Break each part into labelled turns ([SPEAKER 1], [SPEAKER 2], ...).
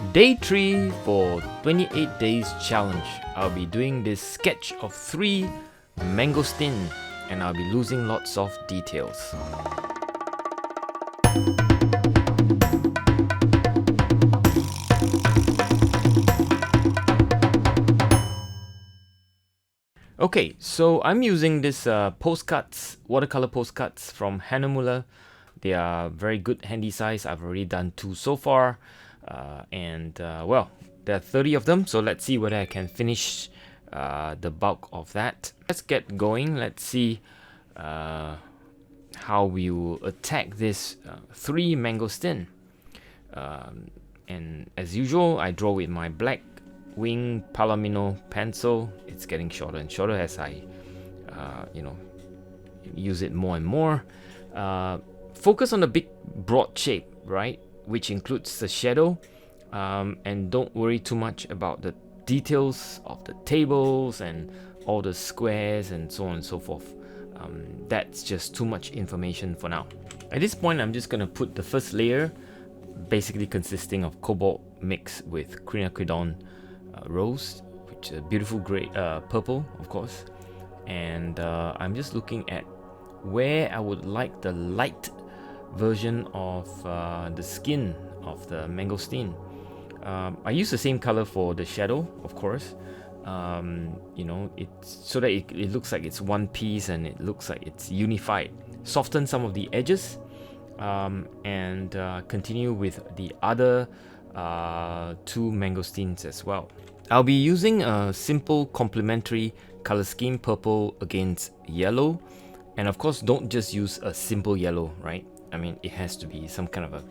[SPEAKER 1] Day 3 for 28 Days Challenge. I'll be doing this sketch of 3 mangosteen and I'll be losing lots of details. Okay, so I'm using this postcards, watercolor postcards from Hahnemuller. They are very good, handy size. I've already done 2 so far. Well, there are 30 of them, so let's see whether I can finish the bulk of that. Let's get going. Let's see how we will attack this 3 mangosteen. And as usual, I draw with my black wing Palomino pencil. It's getting shorter and shorter as I use it more and more. Focus on the big broad shape, right, which includes the shadow, and don't worry too much about the details of the tables and all the squares and so on and so forth. That's just too much information for now. At this point, I'm just going to put the first layer, basically consisting of cobalt mixed with quinacridone rose, which is a beautiful gray purple, of course. And I'm just looking at where I would like the light version of the skin of the mangosteen. I use the same color for the shadow, of course. It's so that it looks like it's one piece and it looks like it's unified. Soften some of the edges, and continue with the other 2 mangosteens as well. I'll be using a simple complementary color scheme, purple against yellow. And of course, don't just use a simple yellow, right? I mean, it has to be some kind of a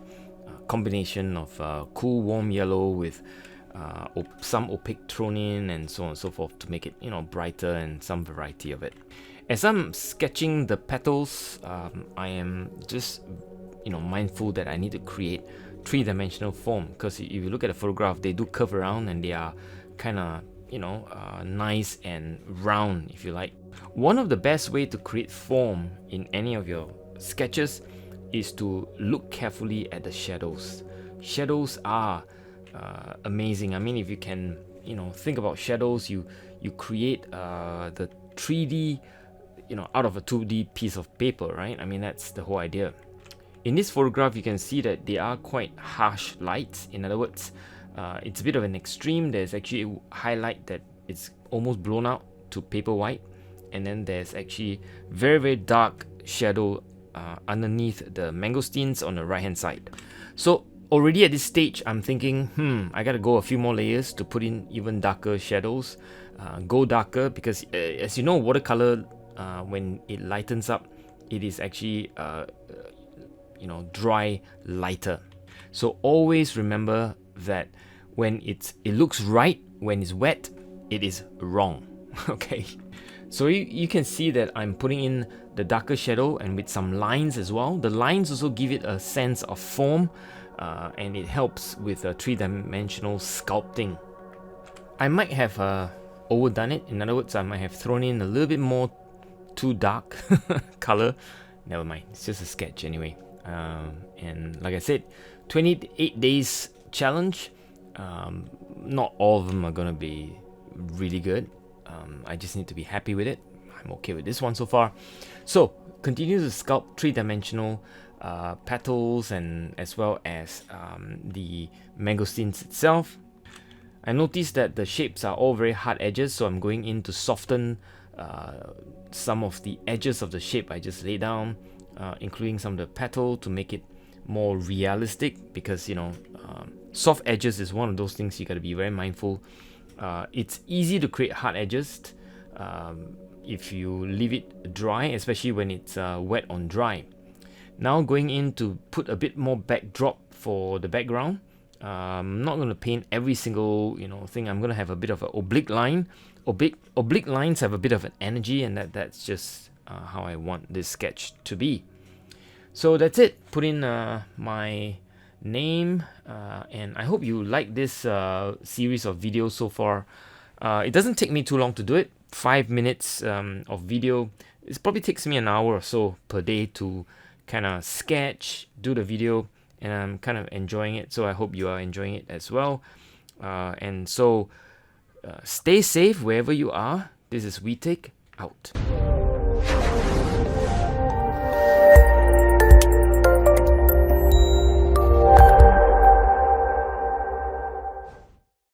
[SPEAKER 1] combination of cool, warm yellow with some opaque thrown in and so on and so forth to make it, brighter and some variety of it. As I'm sketching the petals, I am just, mindful that I need to create 3-dimensional form, because if you look at the photograph, they do curve around and they are kind of, nice and round, if you like. One of the best way to create form in any of your sketches is to look carefully at the shadows. Shadows are amazing. I mean, if you can, think about shadows, you create the 3D, out of a 2D piece of paper, right? I mean, that's the whole idea. In this photograph, you can see that they are quite harsh lights. In other words, it's a bit of an extreme. There's actually a highlight that it's almost blown out to paper white, and then there's actually very, very dark shadow underneath the mangosteens on the right hand side. So already at this stage, I'm thinking, I gotta go a few more layers to put in even darker shadows. Go darker because as you know, watercolor, when it lightens up, it is actually dry lighter. So always remember that when it looks right, when it's wet, it is wrong. Okay, so you can see that I'm putting in the darker shadow and with some lines as well. The lines also give it a sense of form, and it helps with a 3-dimensional sculpting. I might have overdone it. In other words, I might have thrown in a little bit more too dark color. Never mind, it's just a sketch anyway. And like I said, 28 days challenge. Not all of them are gonna be really good. I just need to be happy with it. I'm okay with this one so far. So continue to sculpt 3-dimensional petals and as well as the mangosteens itself. I noticed that the shapes are all very hard edges, so I'm going in to soften some of the edges of the shape I just laid down, including some of the petal to make it more realistic, because soft edges is one of those things you got to be very mindful. It's easy to create hard edges if you leave it dry, especially when it's wet on dry. Now going in to put a bit more backdrop for the background. I'm not going to paint every single thing. I'm going to have a bit of an oblique line. Oblique lines have a bit of an energy, and that's just how I want this sketch to be. So that's it. Put in my name, and I hope you like this series of videos so far. It doesn't take me too long to do it. 5 minutes of video. It probably takes me an hour or so per day to kind of sketch, do the video, and I'm kind of enjoying it. So I hope you are enjoying it as well. And so stay safe wherever you are. This is Whee Teck out.